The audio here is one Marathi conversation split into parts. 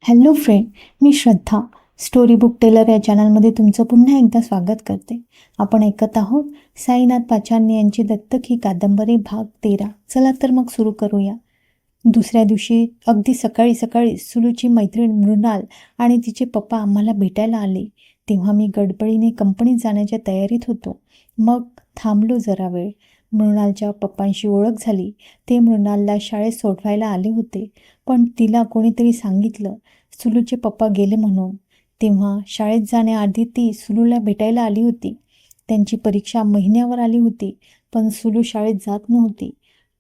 हॅलो फ्रेंड, मी श्रद्धा. स्टोरी बुक टेलर या चॅनलमध्ये तुमचं पुन्हा एकदा स्वागत करते. आपण ऐकत आहोत साईनाथ पाचारने यांची दत्तक ही कादंबरी भाग 13. चला तर मग सुरू करूया. दुसऱ्या दिवशी अगदी सकाळी सकाळी सुलूची मैत्रीण मृणाल आणि तिचे पप्पा आम्हाला भेटायला आले. तेव्हा मी गडबडीने कंपनीत जाण्याच्या तयारीत होतो. मग थांबलो जरा वेळ. मृणालच्या पप्पांशी ओळख झाली. ते मृणालला शाळेत सोडवायला आले होते, पण तिला कोणीतरी सांगितलं सुलूचे पप्पा गेले म्हणून. तेव्हा शाळेत जाण्याआधी ती सुलूला भेटायला आली होती. त्यांची परीक्षा महिन्यावर आली होती, पण सुलू शाळेत जात नव्हती.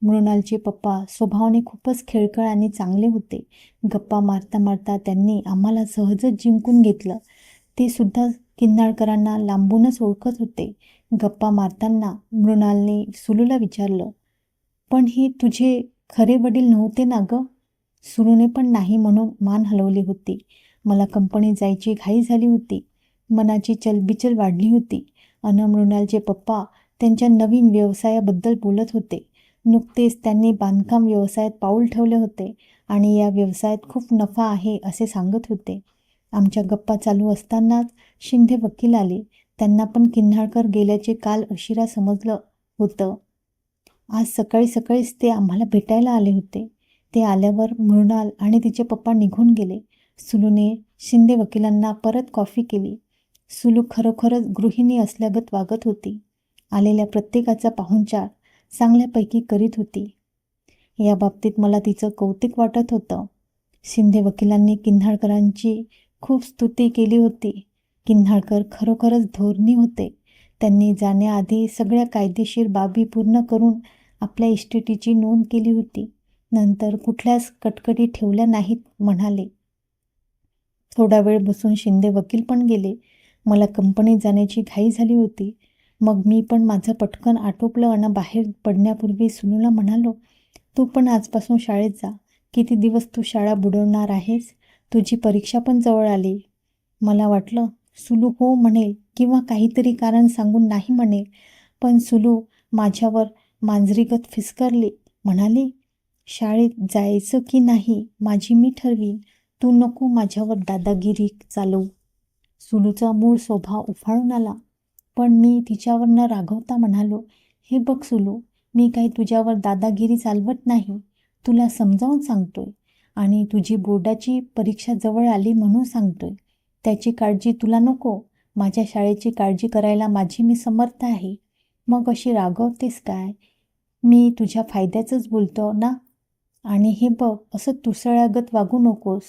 मृणालचे पप्पा स्वभावाने खूपच खेळकळ आणि चांगले होते. गप्पा मारता मारता त्यांनी आम्हाला सहजच जिंकून घेतलं. ते सुद्धा किन्नाळकरांना लांबूनच ओळखत होते. गप्पा मारताना मृणालने सुलूला विचारलं, पण ही तुझे खरे वडील नव्हते ना गं? सुलूने पण नाही म्हणून मान हलवली होती. मला कंपनीत जायची घाई झाली होती. मनाची चलबिचल वाढली होती. मृणालचे पप्पा त्यांच्या नवीन व्यवसायाबद्दल बोलत होते. नुकतेच त्यांनी बांधकाम व्यवसायात पाऊल ठेवले होते आणि या व्यवसायात खूप नफा आहे असे सांगत होते. आमच्या गप्पा चालू असतानाच शिंदे वकील आले. त्यांना पण किन्हाळकर गेल्याचे काल उशिरा समजलं होतं. आज सकाळी सकाळीच ते आम्हाला भेटायला आले होते. ते आल्यावर मृणाल आणि तिचे पप्पा निघून गेले. सुलूने शिंदे वकिलांना परत कॉफी केली. सुलू खरोखरच गृहिणी असल्यागत वागत होती. आलेल्या प्रत्येकाचा पाहुणचार चांगल्यापैकी करीत होती. या बाबतीत मला तिचं कौतुक वाटत होतं. शिंदे वकिलांनी किन्हाळकरांची खूप स्तुती केली होती. किन्हाळकर खरोखरच धोरणी होते. त्यांनी जाण्याआधी सगळ्या कायदेशीर बाबी पूर्ण करून आपल्या इस्टेटीची नोंद केली होती. नंतर कुठल्याच कटकटी ठेवल्या नाहीत म्हणाले. थोडा वेळ बसून शिंदे वकील पण गेले. मला कंपनीत जाण्याची घाई झाली होती. मग मी पण माझं पटकन आटोपलं आणि बाहेर पडण्यापूर्वी सुलूला म्हणालो, तू पण आजपासून शाळेत जा. किती दिवस तू शाळा बुडवणार आहेस? तुझी परीक्षा पण जवळ आली. मला वाटलं सुलू हो म्हणेल किंवा काहीतरी कारण सांगून नाही म्हणेल, पण सुलू माझ्यावर मांजरीगत फिसकरली. म्हणाली, शाळेत जायचं की नाही माझी मी ठरवीन. तू नको माझ्यावर दादागिरी चालवू. सुलूचा मूळ स्वभाव उफाळून आला, पण मी तिच्यावर न रागवता म्हणालो, हे बघ सुलू, मी काही तुझ्यावर दादागिरी चालवत नाही. तुला समजावून सांगतोय आणि तुझी बोर्डाची परीक्षा जवळ आली म्हणून सांगतोय. त्याची काळजी तुला नको. माझ्या शाळेची काळजी करायला माझी मी समर्थ आहे. मग अशी रागवतेस काय? मी तुझ्या फायद्याचंच बोलतो ना. आणि हे बघ, असं तुसळ्यागत वागू नकोस.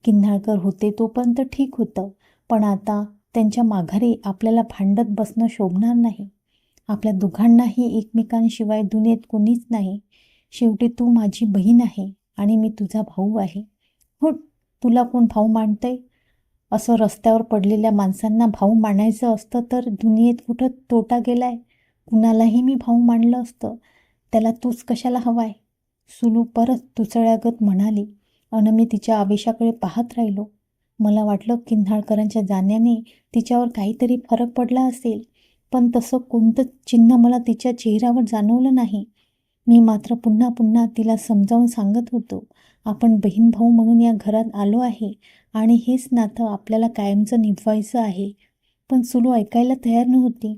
किन्हाळकर होते तोपर्यंत ठीक होतं, पण आता त्यांच्या माघारी आपल्याला भांडत बसणं शोभणार नाही. आपल्या दोघांनाही एकमेकांशिवाय दुनियेत कोणीच नाही. शेवटी तू माझी बहीण आहे आणि मी तुझा भाऊ आहे. हो, तुला कोण भाऊ मानतंय? असं रस्त्यावर पडलेल्या माणसांना भाऊ मानायचं असतं तर दुनियेत कुठं तोटा गेलाय? कुणालाही मी भाऊ मानलं असतं. त्याला तूच कशाला हवाय? सुलू परत तुचळ्यागत म्हणाली आणि मी तिच्या आवेशाकडे पाहत राहिलो. मला वाटलं किन्हाळकरांच्या जाण्याने तिच्यावर काहीतरी फरक पडला असेल, पण तसं कोणतं चिन्ह मला तिच्या चेहऱ्यावर जाणवलं नाही. मी मात्र पुन्हा पुन्हा तिला समजावून सांगत होतो, आपण बहीण भाऊ म्हणून या घरात आलो आहे आणि हेच नातं आपल्याला कायमचं निभवायचं आहे. पण सुलू ऐकायला तयार नव्हती.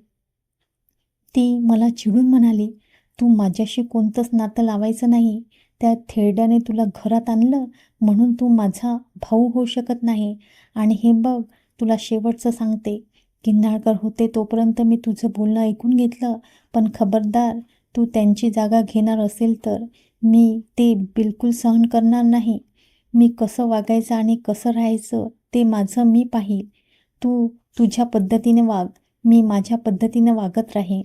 ती मला चिडून म्हणाली, तू माझ्याशी कोणतंच नातं लावायचं नाही. त्या थेरड्याने तुला घरात आणलं म्हणून तू माझा भाऊ होऊ शकत नाही. आणि हे बघ, तुला शेवटचं सांगते, किन्हाळकर होते तोपर्यंत मी तुझं बोलणं ऐकून घेतलं, पण खबरदार तू त्यांची जागा घेणार असेल तर मी ते बिलकुल सहन करणार नाही. मी कसं वागायचं आणि कसं राहायचं ते माझं मी पाहील. तू तुझ्या पद्धतीने वाग, मी माझ्या पद्धतीने वागत राहीन.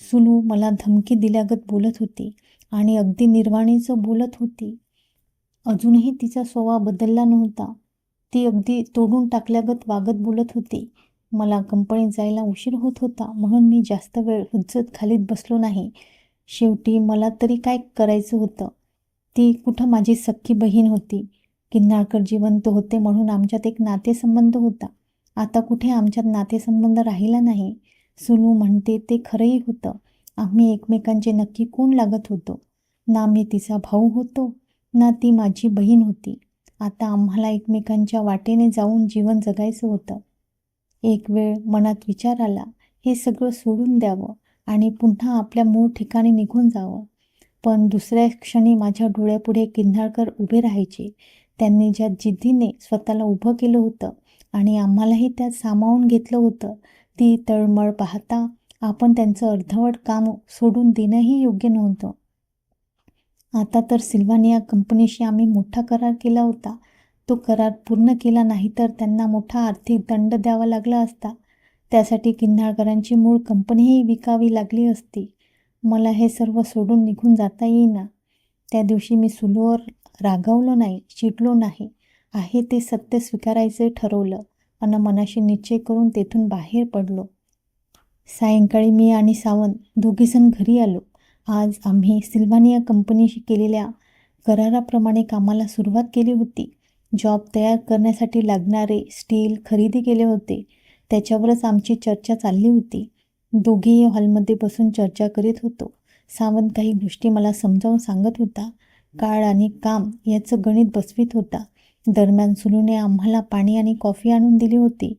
सुलू मला धमकी दिल्यागत बोलत होती आणि अगदी निर्वाणीचं बोलत होती. अजूनही तिचा स्वभाव बदलला नव्हता. ती अगदी तोडून टाकल्यागत वागत बोलत होती. मला कंपनीत जायला उशीर होत होता म्हणून मी जास्त वेळ हुज्जत घालीत बसलो नाही. शेवटी मला तरी काय करायचं होतं? ती कुठं माझी सख्खी बहीण होती. किन्हाळकर जिवंत होते म्हणून आमच्यात एक नातेसंबंध होता. आता कुठे आमच्यात नातेसंबंध राहिला नाही. सुलू म्हणते ते खरंही होतं. आम्ही एकमेकांचे नक्की कोण लागत होतो? ना मी तिचा भाऊ होतो, ना ती माझी बहीण होती. आता आम्हाला एकमेकांच्या वाटेने जाऊन जीवन जगायचं होतं. एक वेळ मनात विचार आला, हे सगळं सोडून द्यावं आणि पुन्हा आपल्या मूळ ठिकाणी निघून जावं. पण दुसऱ्या क्षणी माझ्या डोळ्यापुढे किंधाळकर उभे राहायचे. त्यांनी ज्या जिद्दीने स्वतःला उभं केलं होतं आणि आम्हालाही त्यात सामावून घेतलं होतं, ती तळमळ पाहता आपण त्यांचं अर्धवट काम सोडून देणंही योग्य नव्हतं. आता तर सिल्व्हानिया कंपनीशी आम्ही मोठा करार केला होता. तो करार पूर्ण केला नाही तर त्यांना मोठा आर्थिक दंड द्यावा लागला असता. त्यासाठी किन्हाळकरांची मूळ कंपनीही विकावी लागली असती. मला हे सर्व सोडून निघून जाता येईना. त्या दिवशी मी सुलूवर रागावलो नाही, चिडलो नाही. आहे ते सत्य स्वीकारायचे ठरवलं आणि मनाशी निश्चय करून तेथून बाहेर पडलो. सायंकाळी मी आणि सावंत दोघेजण घरी आलो. आज आम्ही सिल्व्हानिया कंपनीशी केलेल्या कराराप्रमाणे कामाला सुरुवात केली होती. जॉब तयार करण्यासाठी लागणारे स्टील खरेदी केले होते. त्याच्यावरच आमची चर्चा चालली होती. दोघेही हॉलमध्ये बसून चर्चा करीत होतो. सावंत काही गोष्टी मला समजावून सांगत होता. काळ आणि काम याचं गणित बसवीत होता. दरम्यान सुलूने आम्हाला पाणी आणि कॉफी आणून दिली होती.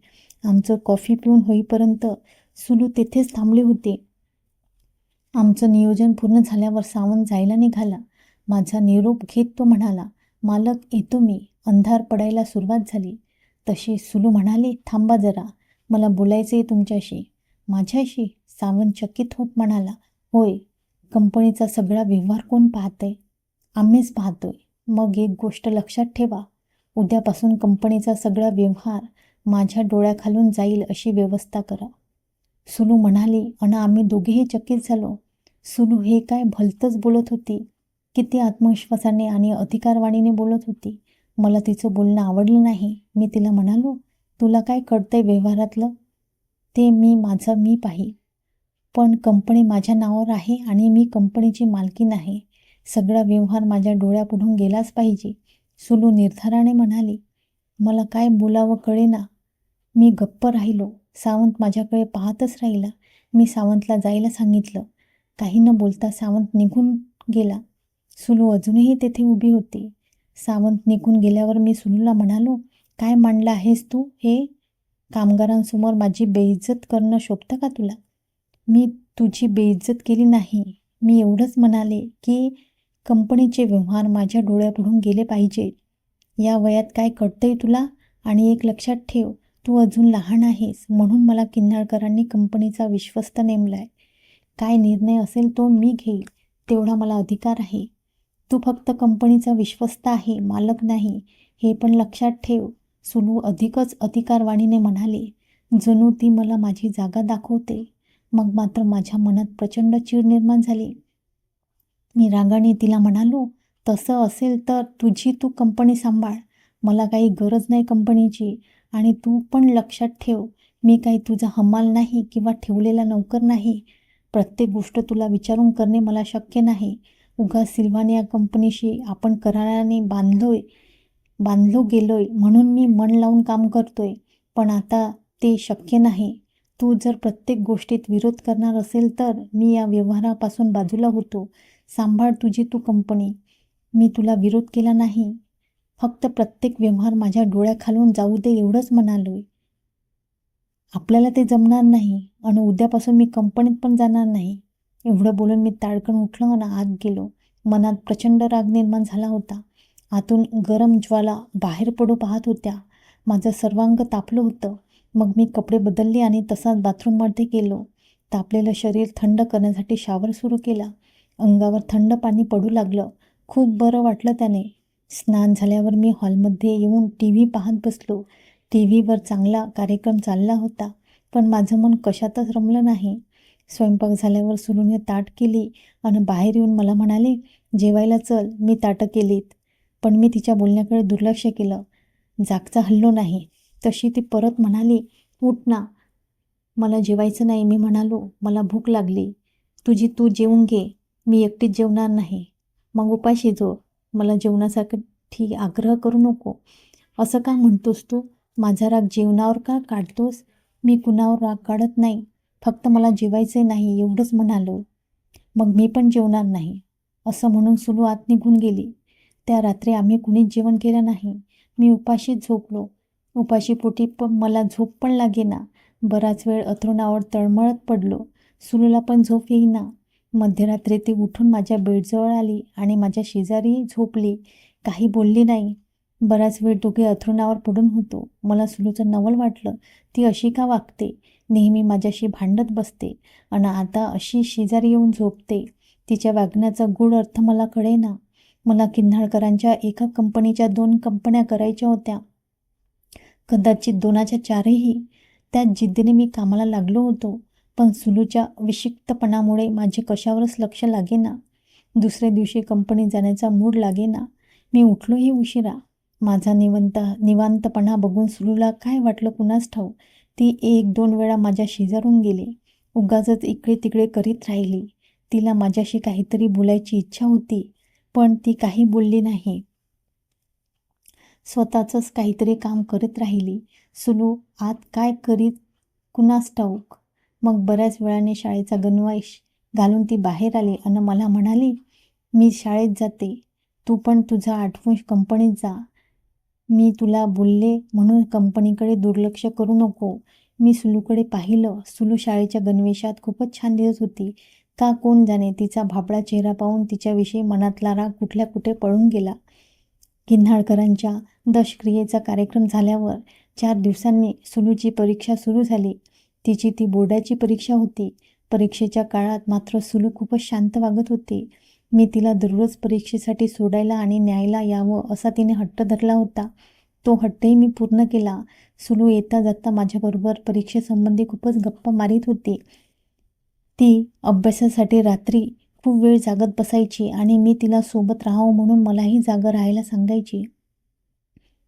आमचं कॉफी पिऊन होईपर्यंत सुलू तेथेच थांबले होते. आमचं नियोजन पूर्ण झाल्यावर सावंत जायला निघाला. माझा निरोप घेत तो म्हणाला, मालक येतो मी. अंधार पडायला सुरुवात झाली. तशी सुलू म्हणाली, थांबा जरा, मला बोलायचं आहे तुमच्याशी. माझ्याशी? सावंत चकित होत म्हणाला, होय. कंपनीचा सगळा व्यवहार कोण पाहतंय? आम्हीच पाहतोय. मग एक गोष्ट लक्षात ठेवा, उद्यापासून कंपनीचा सगळा व्यवहार माझ्या डोळ्याखालून जाईल अशी व्यवस्था करा. सुलू म्हणाली आणि आम्ही दोघेही चकित झालो. सुलू हे काय भलतंच बोलत होती. किती आत्मविश्वासाने आणि अधिकारवाणीने बोलत होती. मला तिचं बोलणं आवडलं नाही. मी तिला म्हणालो, तुला काय कळतंय व्यवहारातलं? ते माझं मी पाही. पण कंपनी माझ्या नावावर आहे आणि मी कंपनीची मालकीण आहे. सगळा व्यवहार माझ्या डोळ्यापुढून गेलाच पाहिजे. सुलू निर्धाराने म्हणाली. मला काय बोलावं कळेना. मी गप्प राहिलो. सावंत माझ्याकडे पाहतच राहिला. मी सावंतला जायला सांगितलं. काही न बोलता सावंत निघून गेला. सुलू अजूनही तेथे उभी होती. सावंत निघून गेल्यावर मी सुलूला म्हणालो, काय मांडलं आहेस तू हे? कामगारांसमोर माझी बेइज्जत करणं शोभतं का तुला? मी तुझी बेइज्जत केली नाही. मी एवढंच म्हणाले की कंपनीचे व्यवहार माझ्या डोळ्यापुढून गेले पाहिजे. या वयात काय कळतंय तुला? आणि एक लक्षात ठेव, तू अजून लहान आहेस म्हणून मला किन्हाळकरांनी कंपनीचा विश्वस्त नेमलाय. काय निर्णय असेल तो मी घेईल, तेवढा मला अधिकार आहे. तू फक्त कंपनीचा विश्वस्त आहे, मालक नाही, हे पण लक्षात ठेव. सुलू अधिकच अधिकारवाणीने म्हणाले. जणू ती मला माझी जागा दाखवते. मग मात्र माझ्या मनात प्रचंड चीड निर्माण झाली. मी रागाने तिला म्हणालो, तसं असेल तर तुझी तू कंपनी सांभाळ. मला काही गरज नाही कंपनीची. आणि तू पण लक्षात ठेव, मी काही तुझा हमाल नाही किंवा ठेवलेला नौकर नाही. प्रत्येक गोष्ट तुला विचारून करणे मला शक्य नाही. उगाच सिल्व्हानिया कंपनीशी आपण कराराने बांधलो गेलोय म्हणून मी मन लावून काम करतोय. पण आता ते शक्य नाही. तू जर प्रत्येक गोष्टीत विरोध करणार असेल तर मी या व्यवहारापासून बाजूला होतो. सांभाळ तुझी तू कंपनी. मी तुला विरोध केला नाही. फक्त प्रत्येक व्यवहार माझ्या डोळ्याखालून जाऊ दे एवढंच म्हणालोय. आपल्याला ते जमणार नाही आणि उद्यापासून मी कंपनीत पण जाणार नाही. एवढं बोलून मी ताडकन उठलो आणि आत गेलो. मनात प्रचंड राग निर्माण झाला होता. आतून गरम ज्वाला बाहेर पडू पाहत होत्या. माझं सर्वांग तापलं होतं. मग मी कपडे बदलले आणि तसाच बाथरूममध्ये गेलो. तापलेलं शरीर थंड करण्यासाठी शावर सुरू केला. अंगावर थंड पाणी पडू लागलं. खूप बरं वाटलं त्याने. स्नान झाल्यावर मी हॉलमध्ये येऊन TV पाहत बसलो. TV वर चांगला कार्यक्रम चालला होता, पण माझं मन कशातच रमलं नाही. स्वयंपाक झाल्यावर सुलूने ताट केली आणि बाहेर येऊन मला म्हणाले, जेवायला चल. मी ताटं केलीत. पण मी तिच्या बोलण्याकडे दुर्लक्ष केलं. जागचा हललो नाही. तशी ती परत म्हणाली, उठ ना. मला जेवायचं नाही. मी म्हणालो, मला भूक लागली. तुझी तू जेवून घे. मी एकटीच जेवणार नाही. मग उपाशी जो. मला जेवणासाठी आग्रह करू नको. असं का म्हणतोस तू? माझा राग जेवणावर का काढतोस? मी कुणावर राग काढत नाही. फक्त मला जेवायचे नाही एवढंच म्हणालो. मग मी पण जेवणार नाही. असं म्हणून सुलू आत निघून गेली. त्या रात्री आम्ही कुणीच जेवण केलं नाही. मी उपाशीच झोपलो. उपाशीपोटी पण मला झोप पण लागेना. बराच वेळ अंथरुणावर तळमळत पडलो. सुलूला पण झोप येईना. मध्यरात्री ती उठून माझ्या बेडजवळ आली आणि माझ्या शेजारी झोपली. काही बोलली नाही. बराच वेळ दोघे अंथरुणावर पडून होतो. मला सुलूचं नवल वाटलं. ती अशी का वागते? नेहमी माझ्याशी भांडत बसते आणि आता अशी शेजारी येऊन झोपते. तिच्या वागण्याचा गूढ अर्थ मला कळेना. मला किन्हाळकरांच्या एका कंपनीच्या 2 कंपन्या करायच्या होत्या. कदाचित 2च्या 4ही. त्याच जिद्दीने मी कामाला लागलो होतो. पण सुलूच्या विक्षिप्तपणामुळे माझे कशावरच लक्ष लागेना. दुसऱ्या दिवशी कंपनीत जाण्याचा मूड लागेना. मी उठलोही उशिरा. माझा निवांतपणा बघून सुलूला काय वाटलं कुणास ठाऊक. ती 1-2 वेळा माझ्या शेजारून गेली. उगाचच इकडे तिकडे करीत राहिली. तिला माझ्याशी काहीतरी बोलायची इच्छा होती, पण ती काही बोलली नाही. स्वतःचंच काहीतरी काम करत राहिली. सुलू आत काय करीत कुणास ठाऊक. मग बऱ्याच वेळाने शाळेचा गणवेश घालून ती बाहेर आली आणि मला म्हणाली, मी शाळेत जाते, तू पण तुझं आटपून कंपनीत जा. मी तुला बोलले म्हणून कंपनीकडे दुर्लक्ष करू नको. मी सुलूकडे पाहिलं. सुलू शाळेच्या गणवेशात खूपच छान दिसत होती. का कोण जाणे, तिचा भाबडा चेहरा पाहून तिच्याविषयी मनातला राग कुठल्या कुठे पळून गेला. किन्हाळकरांच्या दशक्रियेचा कार्यक्रम झाल्यावर 4 दिवसांनी सुलूची परीक्षा सुरू झाली. तिची ती बोर्डाची परीक्षा होती. परीक्षेच्या काळात मात्र सुलू खूपच शांत वागत होती. मी तिला दररोज परीक्षेसाठी सोडायला आणि न्यायला यावं असा तिने हट्ट धरला होता. तो हट्टही मी पूर्ण केला. सुलू येता जाता माझ्याबरोबर परीक्षेसंबंधी खूपच गप्पा मारीत होती. ती अभ्यासासाठी रात्री खूप वेळ जागत बसायची आणि मी तिला सोबत राहावं म्हणून मलाही जागं राहायला सांगायची.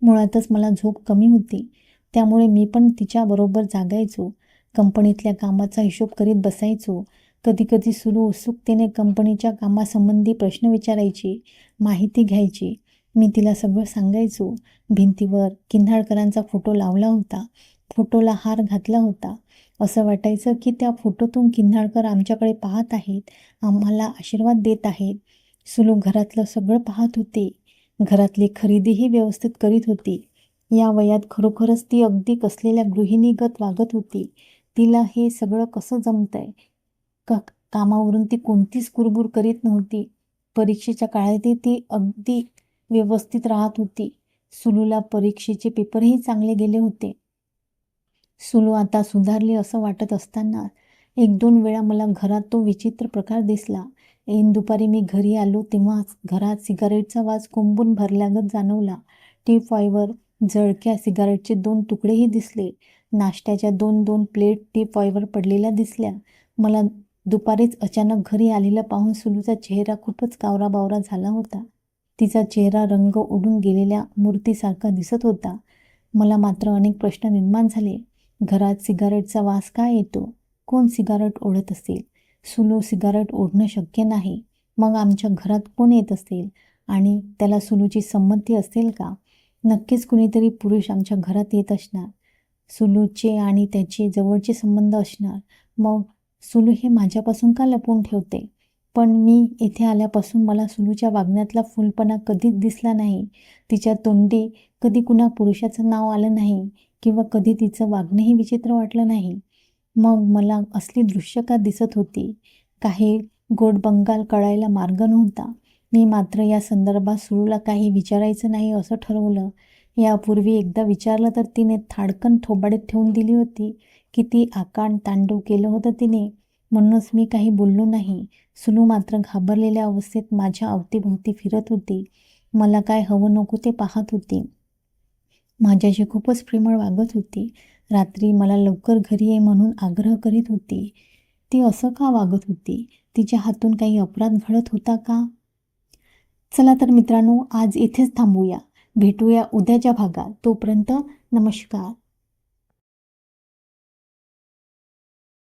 मुळातच मला झोप कमी होती, त्यामुळे मी पण तिच्याबरोबर जागायचो. कंपनीतल्या कामाचा हिशोब करीत बसायचो. कधीकधी सुलू उत्सुकतेने कंपनीच्या कामासंबंधी प्रश्न विचारायची, माहिती घ्यायची. मी तिला सगळं सांगायचो. भिंतीवर किन्हाळकरांचा फोटो लावला होता. फोटोला हार घातला होता. असं वाटायचं की त्या फोटोतून किन्हाळकर आमच्याकडे पाहत आहेत, आम्हाला आशीर्वाद देत आहेत. सुलू घरातलं सगळं पाहत होती. घरातली खरेदीही व्यवस्थित करीत होती. या वयात खरोखरच ती अगदी कसलेल्या गृहिणीगत वागत होती. तिला हे सगळं कसं जमतंय? कामावरून ती कोणतीच कुरबुर करीत नव्हती. परीक्षेच्या काळातही ती अगदी व्यवस्थित राहत होती. सुलूला परीक्षेचे पेपरही चांगले गेले होते. सुलू आता सुधारली असं वाटत असताना 1-2 वेळा मला घरात तो विचित्र प्रकार दिसला. ऐन दुपारी मी घरी आलो तेव्हा घरात सिगारेटचा वास कोंबून भरल्यागत जाणवला. टीपॉयवर जळक्या सिगारेटचे 2 तुकडेही दिसले. नाश्त्याच्या 2-2 प्लेट टीपॉयवर पडलेल्या दिसल्या. मला दुपारीच अचानक घरी आलेला पाहून सुलूचा चेहरा खूपच कावराबावरा झाला होता. तिचा चेहरा रंग उडून गेलेल्या मूर्तीसारखा दिसत होता. मला मात्र अनेक प्रश्न निर्माण झाले. घरात सिगारेटचा वास का येतो? कोण सिगारेट ओढत असेल? सुलू सिगारेट ओढणं शक्य नाही. मग आमच्या घरात कोण येत असेल आणि त्याला सुलूची संमती असेल का? नक्कीच कुणीतरी पुरुष आमच्या घरात येत असणार. सुलूचे आणि त्याचे जवळचे संबंध असणार. मग सुलू हे माझ्यापासून का लपवून ठेवते? पण मी इथे आल्यापासून मला सुलूच्या वागण्यातला फुलपणा कधीच दिसला नाही. तिच्या तोंडी कधी कुणा पुरुषाचं नाव आलं नाही किंवा कधी तिचं वागणंही विचित्र वाटलं नाही. मग मला असली दृश्य का दिसत होती? काही गोडबंगाल कळायला मार्ग नव्हता. मी मात्र या संदर्भात सुलूला काही विचारायचं नाही असं ठरवलं. यापूर्वी एकदा विचारलं तर तिने थाडकन थोबाडीत ठेवून दिली होती. किती आकांड तांडव केलं होतं तिने. म्हणूनच मी काही बोललो नाही. सुलू मात्र घाबरलेल्या अवस्थेत माझ्या अवतीभोवती फिरत होती. मला काय हवं नको ते पाहत होती. माझ्याशी खूपच प्रेमळ वागत होती. रात्री मला लवकर घरी ये म्हणून आग्रह करीत होती. ती असं का वागत होती? तिच्या हातून काही अपराध घडत होता का? चला तर मित्रांनो, आज इथेच थांबूया. भेटूया उद्याच्या भागात. तोपर्यंत नमस्कार.